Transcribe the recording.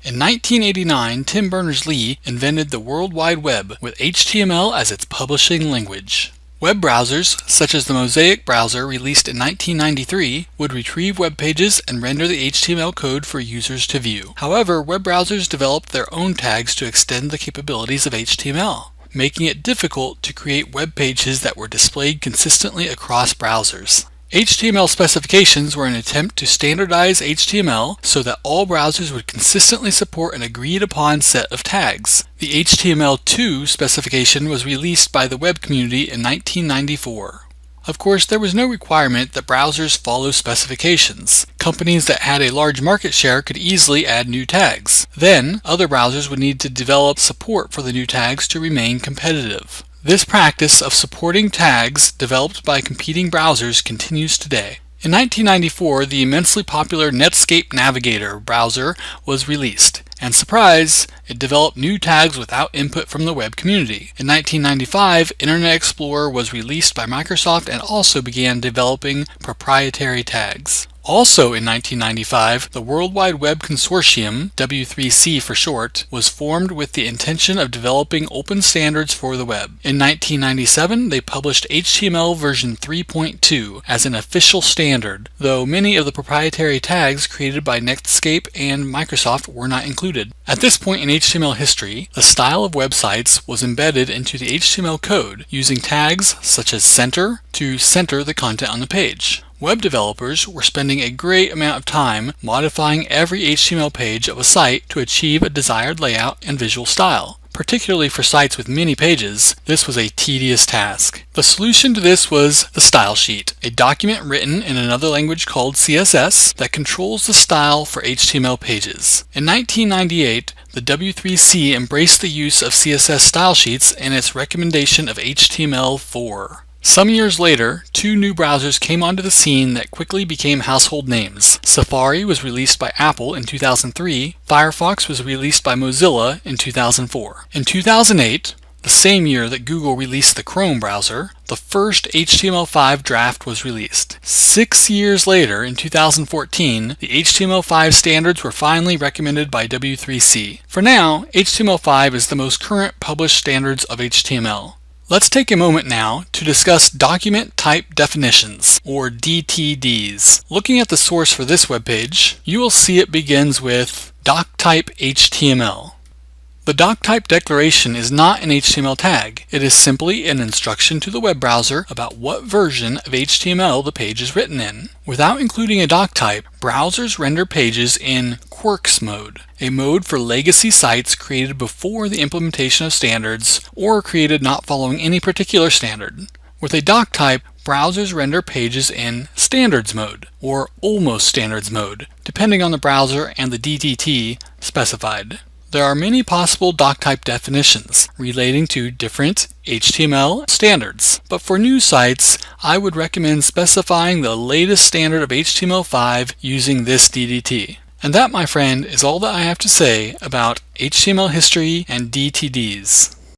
In 1989, Tim Berners-Lee invented the World Wide Web with HTML as its publishing language. Web browsers, such as the Mosaic browser released in 1993, would retrieve web pages and render the HTML code for users to view. However, web browsers developed their own tags to extend the capabilities of HTML, making it difficult to create web pages that were displayed consistently across browsers. HTML specifications were an attempt to standardize HTML so that all browsers would consistently support an agreed-upon set of tags. The HTML2 specification was released by the web community in 1994. Of course, there was no requirement that browsers follow specifications. Companies that had a large market share could easily add new tags. Then, other browsers would need to develop support for the new tags to remain competitive. This practice of supporting tags developed by competing browsers continues today. In 1994, the immensely popular Netscape Navigator browser was released, and surprise, it developed new tags without input from the web community. In 1995, Internet Explorer was released by Microsoft and also began developing proprietary tags. Also in 1995, the World Wide Web Consortium, W3C for short, was formed with the intention of developing open standards for the web. In 1997, they published HTML version 3.2 as an official standard, though many of the proprietary tags created by Netscape and Microsoft were not included. At this point in HTML history, the style of websites was embedded into the HTML code using tags such as center to center the content on the page. Web developers were spending a great amount of time modifying every HTML page of a site to achieve a desired layout and visual style. Particularly for sites with many pages, this was a tedious task. The solution to this was the style sheet, a document written in another language called CSS that controls the style for HTML pages. In 1998, the W3C embraced the use of CSS style sheets in its recommendation of HTML4. Some years later, two new browsers came onto the scene that quickly became household names. Safari was released by Apple in 2003, Firefox was released by Mozilla in 2004. In 2008, the same year that Google released the Chrome browser, the first HTML5 draft was released. 6 years later, in 2014, the HTML5 standards were finally recommended by W3C. For now, HTML5 is the most current published standards of HTML. Let's take a moment now to discuss document type definitions, or DTDs. Looking at the source for this webpage, you will see it begins with doctype HTML. The doctype declaration is not an HTML tag. It is simply an instruction to the web browser about what version of HTML the page is written in. Without including a doctype, browsers render pages in Quirks mode, a mode for legacy sites created before the implementation of standards or created not following any particular standard. With a doctype, browsers render pages in standards mode or almost standards mode, depending on the browser and the DTT specified. There are many possible doctype definitions relating to different HTML standards, but for new sites, I would recommend specifying the latest standard of HTML5 using this DTD. And that, my friend, is all that I have to say about HTML history and DTDs.